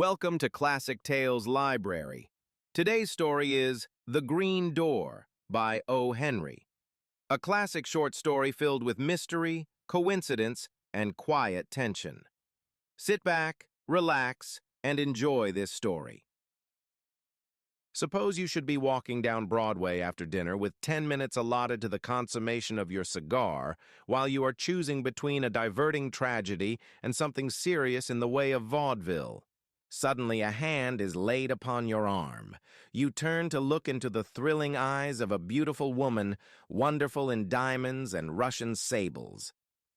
Welcome to Classic Tales Library. Today's story is The Green Door by O.Henry, a classic short story filled with mystery, coincidence, and quiet tension. Sit back, relax, and enjoy this story. Suppose you should be walking down Broadway after dinner with 10 minutes allotted to the consummation of your cigar while you are choosing between a diverting tragedy and something serious in the way of vaudeville. Suddenly a hand is laid upon your arm. You turn to look into the thrilling eyes of a beautiful woman, wonderful in diamonds and Russian sables.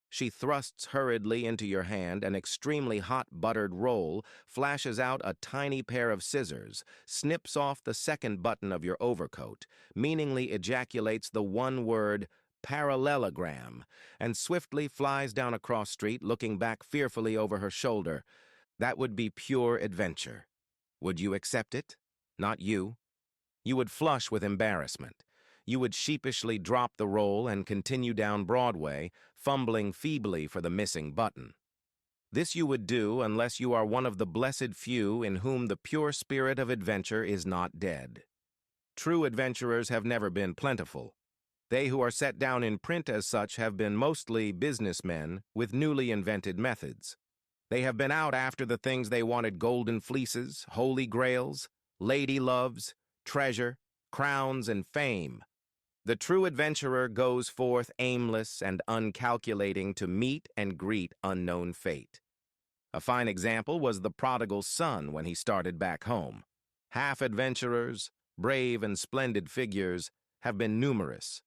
She thrusts hurriedly into your hand an extremely hot buttered roll, flashes out a tiny pair of scissors, snips off the second button of your overcoat, meaningly ejaculates the one word, parallelogram, and swiftly flies down a cross street, looking back fearfully over her shoulder. That would be pure adventure. Would you accept it? Not you. You would flush with embarrassment. You would sheepishly drop the roll and continue down Broadway, fumbling feebly for the missing button. This you would do unless you are one of the blessed few in whom the pure spirit of adventure is not dead. True adventurers have never been plentiful. They who are set down in print as such have been mostly businessmen with newly invented methods. They have been out after the things they wanted: golden fleeces, holy grails, lady loves, treasure, crowns, and fame. The true adventurer goes forth aimless and uncalculating to meet and greet unknown fate. A fine example was the prodigal son when he started back home. Half-adventurers, brave and splendid figures, have been numerous.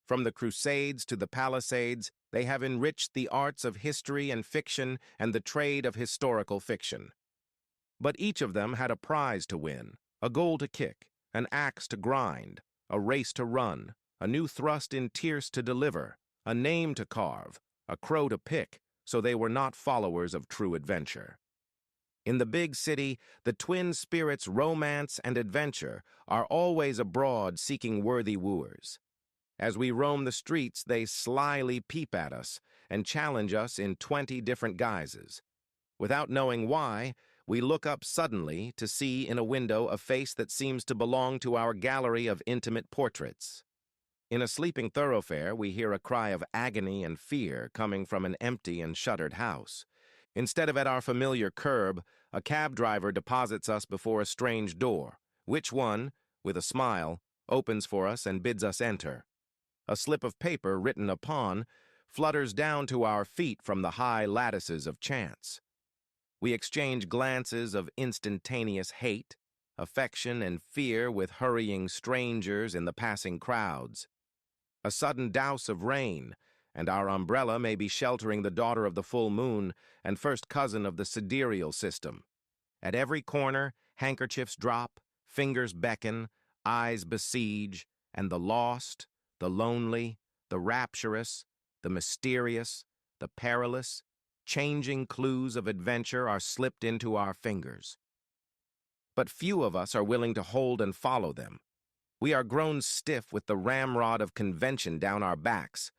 From the Crusades to the Palisades, they have enriched the arts of history and fiction and the trade of historical fiction. But each of them had a prize to win, a goal to kick, an axe to grind, a race to run, a new thrust in tierce to deliver, a name to carve, a crow to pick, so they were not followers of true adventure. In the big city, the twin spirits romance and adventure are always abroad seeking worthy wooers. As we roam the streets, they slyly peep at us and challenge us in 20 different guises. Without knowing why, we look up suddenly to see in a window a face that seems to belong to our gallery of intimate portraits. In a sleeping thoroughfare, we hear a cry of agony and fear coming from an empty and shuttered house. Instead of at our familiar curb, a cab driver deposits us before a strange door, which one, with a smile, opens for us and bids us enter. A slip of paper written upon flutters down to our feet from the high lattices of chance. We exchange glances of instantaneous hate, affection, and fear with hurrying strangers in the passing crowds. A sudden douse of rain, and our umbrella may be sheltering the daughter of the full moon and first cousin of the sidereal system. At every corner, handkerchiefs drop, fingers beckon, eyes besiege, and the lost, the lonely, the rapturous, the mysterious, the perilous, changing clues of adventure are slipped into our fingers. But few of us are willing to hold and follow them. We are grown stiff with the ramrod of convention down our backs.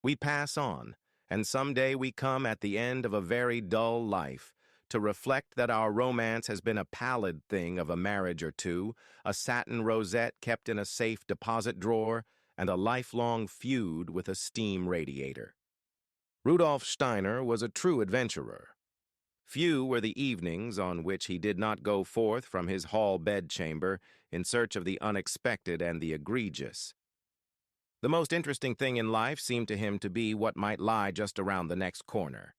We pass on, and someday we come at the end of a very dull life to reflect that our romance has been a pallid thing of a marriage or two, a satin rosette kept in a safe deposit drawer, and a lifelong feud with a steam radiator. Rudolf Steiner was a true adventurer. Few were the evenings on which he did not go forth from his hall bedchamber in search of the unexpected and the egregious. The most interesting thing in life seemed to him to be what might lie just around the next corner.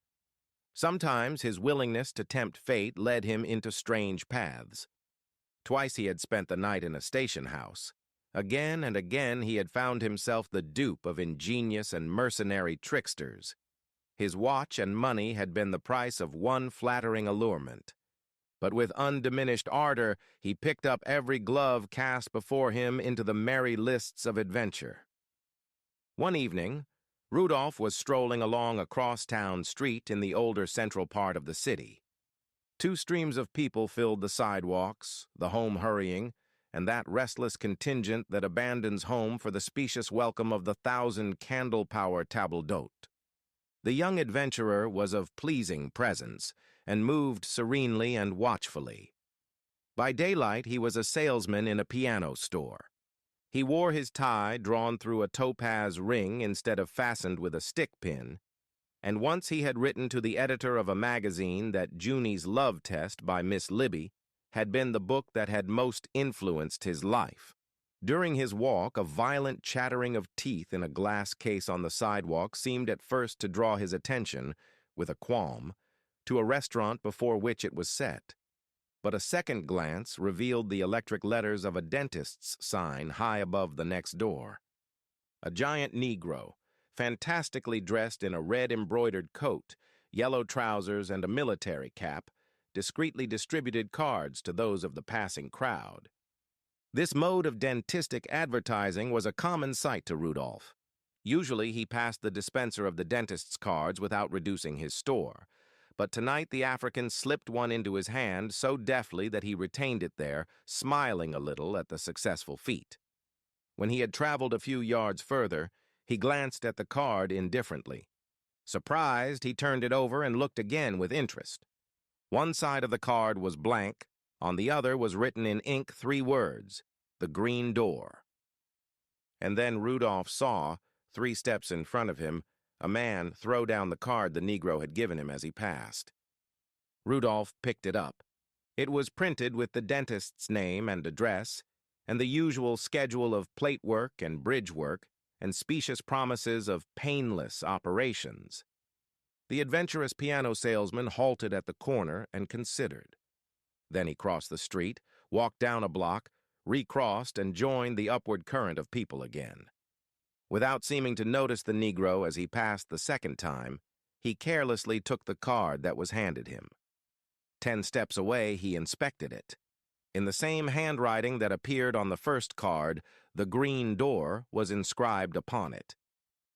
Sometimes his willingness to tempt fate led him into strange paths. Twice he had spent the night in a station house. Again and again he had found himself the dupe of ingenious and mercenary tricksters. His watch and money had been the price of one flattering allurement. But with undiminished ardor he picked up every glove cast before him into the merry lists of adventure. One evening, Rudolph was strolling along a cross-town street in the older central part of the city. Two streams of people filled the sidewalks, the home hurrying, and that restless contingent that abandons home for the specious welcome of the 1,000 candle-power table d'hôte. The young adventurer was of pleasing presence, and moved serenely and watchfully. By daylight, he was a salesman in a piano store. He wore his tie drawn through a topaz ring instead of fastened with a stick pin, and once he had written to the editor of a magazine that Junie's Love Test by Miss Libby had been the book that had most influenced his life. During his walk, a violent chattering of teeth in a glass case on the sidewalk seemed at first to draw his attention, with a qualm, to a restaurant before which it was set. But a second glance revealed the electric letters of a dentist's sign high above the next door. A giant Negro, fantastically dressed in a red embroidered coat, yellow trousers, and a military cap, discreetly distributed cards to those of the passing crowd. This mode of dentistic advertising was a common sight to Rudolph. Usually he passed the dispenser of the dentist's cards without reducing his store, but tonight the African slipped one into his hand so deftly that he retained it there, smiling a little at the successful feat. When he had traveled a few yards further, he glanced at the card indifferently. Surprised, he turned it over and looked again with interest. One side of the card was blank, on the other was written in ink 3 words, "The Green Door." And then Rudolph saw, 3 steps in front of him, a man throw down the card the Negro had given him as he passed. Rudolph picked it up. It was printed with the dentist's name and address, and the usual schedule of plate work and bridge work, and specious promises of painless operations. The adventurous piano salesman halted at the corner and considered. Then he crossed the street, walked down a block, recrossed, and joined the upward current of people again. Without seeming to notice the Negro as he passed the second time, he carelessly took the card that was handed him. 10 steps away, he inspected it. In the same handwriting that appeared on the first card, "The Green Door" was inscribed upon it.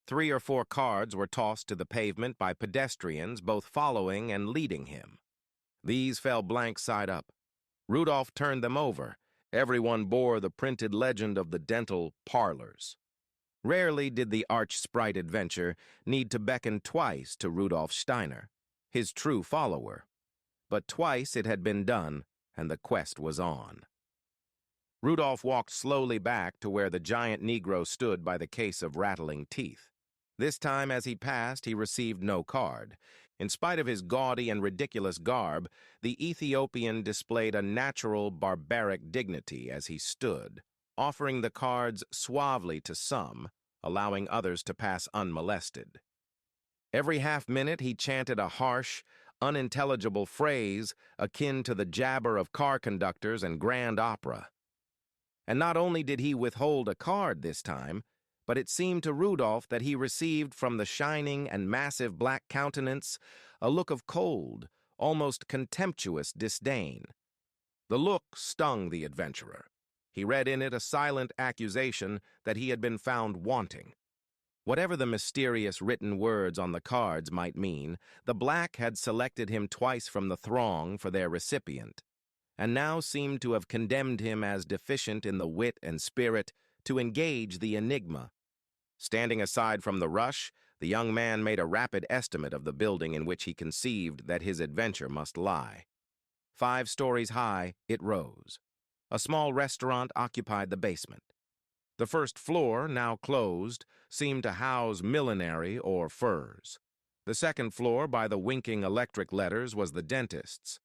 3 or 4 cards were tossed to the pavement by pedestrians both following and leading him. These fell blank side up. Rudolph turned them over. Everyone bore the printed legend of the dental parlors. Rarely did the arch-sprite adventure need to beckon twice to Rudolf Steiner, his true follower. But twice it had been done, and the quest was on. Rudolph walked slowly back to where the giant Negro stood by the case of rattling teeth. This time as he passed, he received no card. In spite of his gaudy and ridiculous garb, the Ethiopian displayed a natural, barbaric dignity as he stood, offering the cards suavely to some, allowing others to pass unmolested. Every half-minute he chanted a harsh, unintelligible phrase akin to the jabber of car conductors and grand opera. And not only did he withhold a card this time, but it seemed to Rudolph that he received from the shining and massive black countenance a look of cold, almost contemptuous disdain. The look stung the adventurer. He read in it a silent accusation that he had been found wanting. Whatever the mysterious written words on the cards might mean, the black had selected him twice from the throng for their recipient, and now seemed to have condemned him as deficient in the wit and spirit to engage the enigma. Standing aside from the rush, the young man made a rapid estimate of the building in which he conceived that his adventure must lie. 5 stories high, it rose. A small restaurant occupied the basement. The first floor, now closed, seemed to house millinery or furs. The second floor, by the winking electric letters, was the dentist's.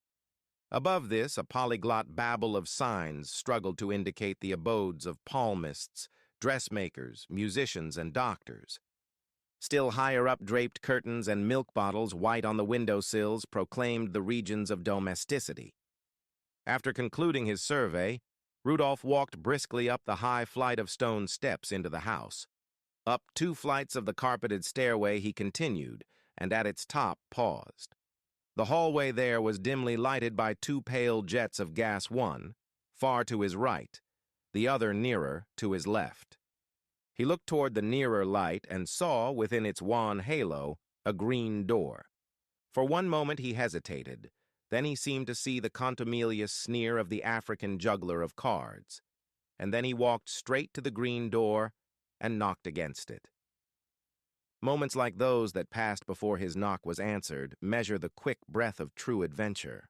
Above this, a polyglot babble of signs struggled to indicate the abodes of palmists, dressmakers, musicians, and doctors. Still higher up, draped curtains and milk bottles white on the windowsills proclaimed the regions of domesticity. After concluding his survey, Rudolph walked briskly up the high flight of stone steps into the house. Up 2 flights of the carpeted stairway he continued, and at its top paused. The hallway there was dimly lighted by 2 pale jets of gas, one far to his right, the other nearer to his left. He looked toward the nearer light and saw, within its wan halo, a green door. For one moment he hesitated. Then he seemed to see the contumelious sneer of the African juggler of cards. And then he walked straight to the green door and knocked against it. Moments like those that passed before his knock was answered measure the quick breath of true adventure.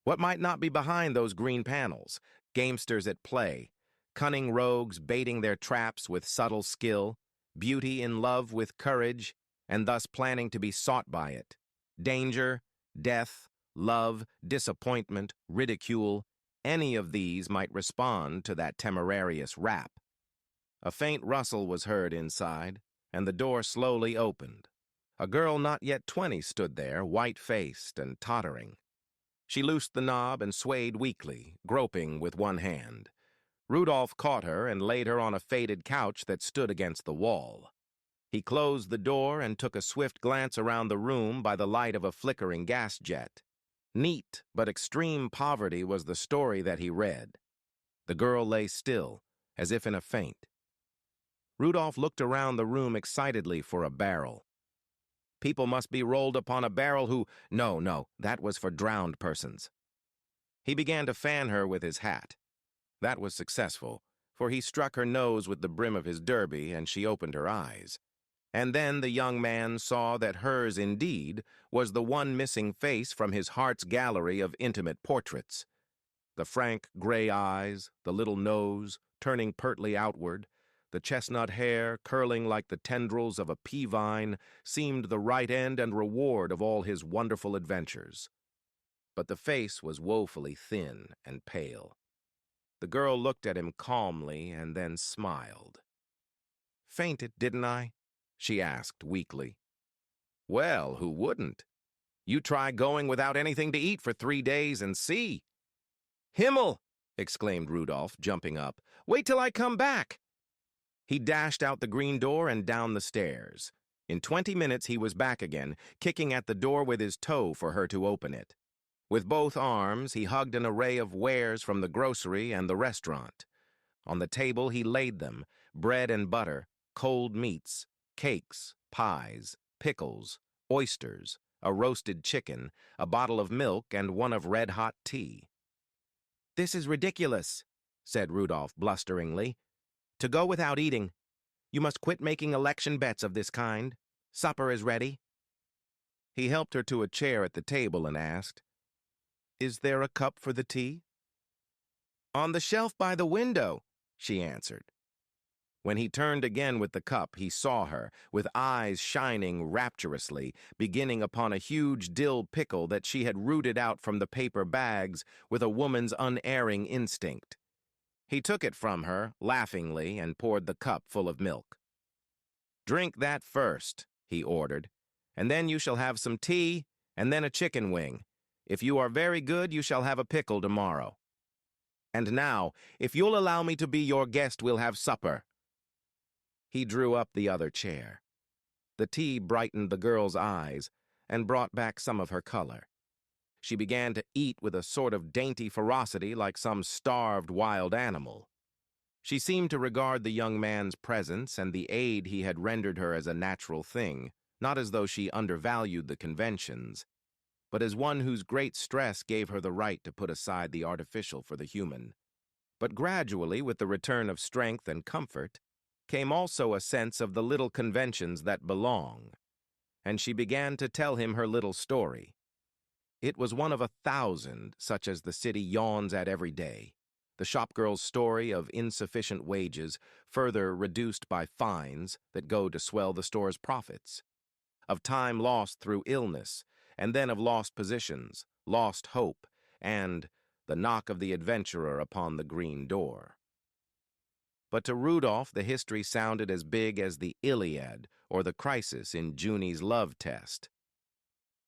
What might not be behind those green panels? Gamesters at play, cunning rogues baiting their traps with subtle skill, beauty in love with courage, and thus planning to be sought by it. Danger, death, love, disappointment, ridicule, any of these might respond to that temerarious rap. A faint rustle was heard inside, and the door slowly opened. A girl not yet 20 stood there, white-faced and tottering. She loosed the knob and swayed weakly, groping with one hand. Rudolph caught her and laid her on a faded couch that stood against the wall. He closed the door and took a swift glance around the room by the light of a flickering gas jet. Neat but extreme poverty was the story that he read. The girl lay still, as if in a faint. Rudolph looked around the room excitedly for a barrel. People must be rolled upon a barrel who— No, that was for drowned persons. He began to fan her with his hat. That was successful, for he struck her nose with the brim of his derby, and she opened her eyes. And then the young man saw that hers indeed was the one missing face from his heart's gallery of intimate portraits. The frank gray eyes, the little nose, turning pertly outward, the chestnut hair, curling like the tendrils of a pea vine, seemed the right end and reward of all his wonderful adventures. But the face was woefully thin and pale. The girl looked at him calmly and then smiled. "Fainted, didn't I?" she asked weakly. "Well, who wouldn't? You try going without anything to eat for 3 days and see." "Himmel!" exclaimed Rudolph, jumping up. "Wait till I come back." He dashed out the green door and down the stairs. In 20 minutes he was back again, kicking at the door with his toe for her to open it. With both arms, he hugged an array of wares from the grocery and the restaurant. On the table he laid them: bread and butter, cold meats, cakes, pies, pickles, oysters, a roasted chicken, a bottle of milk, and one of red-hot tea. "This is ridiculous," said Rudolph blusteringly. "To go without eating. You must quit making election bets of this kind. Supper is ready." He helped her to a chair at the table and asked, "Is there a cup for the tea?" "On the shelf by the window," she answered. When he turned again with the cup, he saw her, with eyes shining rapturously, beginning upon a huge dill pickle that she had rooted out from the paper bags with a woman's unerring instinct. He took it from her, laughingly, and poured the cup full of milk. "Drink that first," he ordered, "and then you shall have some tea, and then a chicken wing. If you are very good, you shall have a pickle tomorrow. And now, if you'll allow me to be your guest, we'll have supper." He drew up the other chair. The tea brightened the girl's eyes and brought back some of her color. She began to eat with a sort of dainty ferocity like some starved wild animal. She seemed to regard the young man's presence and the aid he had rendered her as a natural thing, not as though she undervalued the conventions, but as one whose great stress gave her the right to put aside the artificial for the human. But gradually, with the return of strength and comfort, came also a sense of the little conventions that belong, and she began to tell him her little story. It was one of 1,000 such as the city yawns at every day. The shopgirl's story of insufficient wages, further reduced by fines that go to swell the store's profits. Of time lost through illness, and then of lost positions, lost hope, and the knock of the adventurer upon the green door. But to Rudolph the history sounded as big as the Iliad or the crisis in Junie's love test.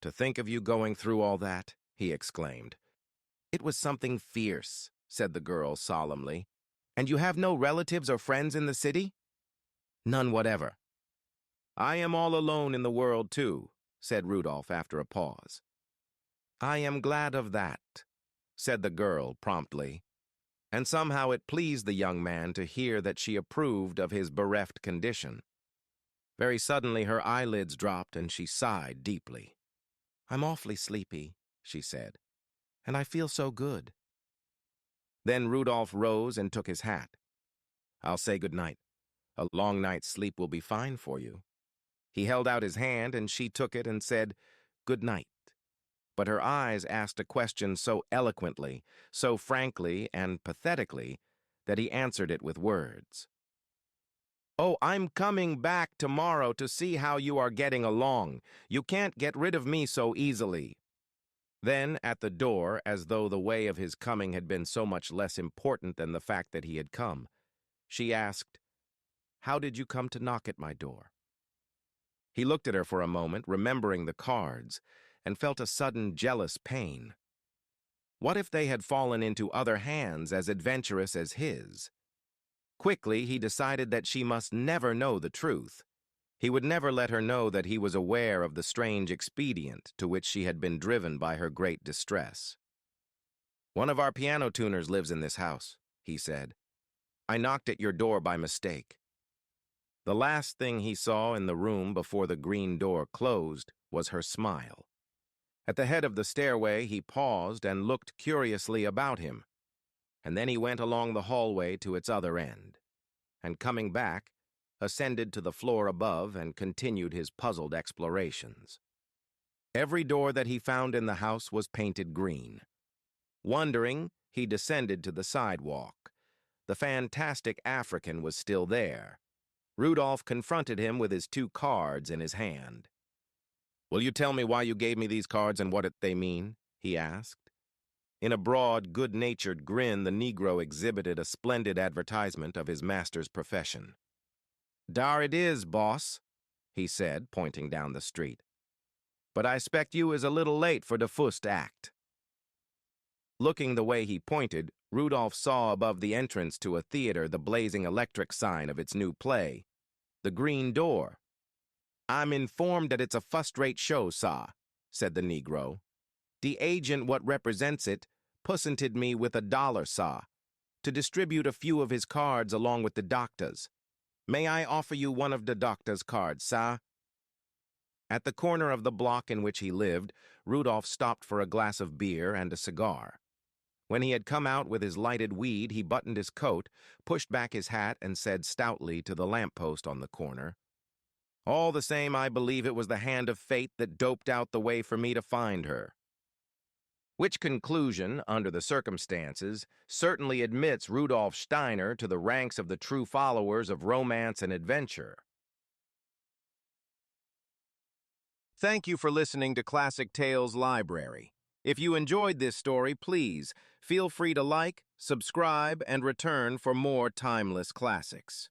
"To think of you going through all that," he exclaimed. "It was something fierce," said the girl solemnly. "And you have no relatives or friends in the city?" "None whatever." "I am all alone in the world, too," said Rudolph after a pause. "I am glad of that," said the girl promptly. And somehow it pleased the young man to hear that she approved of his bereft condition. Very suddenly her eyelids dropped and she sighed deeply. "I'm awfully sleepy," she said, "and I feel so good." Then Rudolph rose and took his hat. "I'll say good night. A long night's sleep will be fine for you." He held out his hand, and she took it and said, "Good night." But her eyes asked a question so eloquently, so frankly and pathetically, that he answered it with words. "Oh, I'm coming back tomorrow to see how you are getting along. You can't get rid of me so easily." Then, at the door, as though the way of his coming had been so much less important than the fact that he had come, she asked, "How did you come to knock at my door?" He looked at her for a moment, remembering the cards, and felt a sudden jealous pain. What if they had fallen into other hands as adventurous as his? Quickly, he decided that she must never know the truth. He would never let her know that he was aware of the strange expedient to which she had been driven by her great distress. "One of our piano tuners lives in this house," he said. "I knocked at your door by mistake." The last thing he saw in the room before the green door closed was her smile. At the head of the stairway, he paused and looked curiously about him, and then he went along the hallway to its other end, and coming back, ascended to the floor above and continued his puzzled explorations. Every door that he found in the house was painted green. Wondering, he descended to the sidewalk. The fantastic African was still there. Rudolph confronted him with his 2 cards in his hand. "Will you tell me why you gave me these cards and what they mean?" he asked. In a broad, good-natured grin, the Negro exhibited a splendid advertisement of his master's profession. "Dar it is, boss," he said, pointing down the street. "But I expect you is a little late for the fust act." Looking the way he pointed, Rudolph saw above the entrance to a theater the blazing electric sign of its new play, The Green Door. "I'm informed that it's a fust-rate show, sah," said the Negro. "The agent what represents it pussented me with $1, sah, to distribute a few of his cards along with the doctor's. May I offer you one of the doctor's cards, sah?" At the corner of the block in which he lived, Rudolph stopped for a glass of beer and a cigar. When he had come out with his lighted weed, he buttoned his coat, pushed back his hat, and said stoutly to the lamp-post on the corner, "All the same, I believe it was the hand of fate that doped out the way for me to find her." Which conclusion, under the circumstances, certainly admits Rudolf Steiner to the ranks of the true followers of romance and adventure. Thank you for listening to Classic Tales Library. If you enjoyed this story, please feel free to like, subscribe, and return for more timeless classics.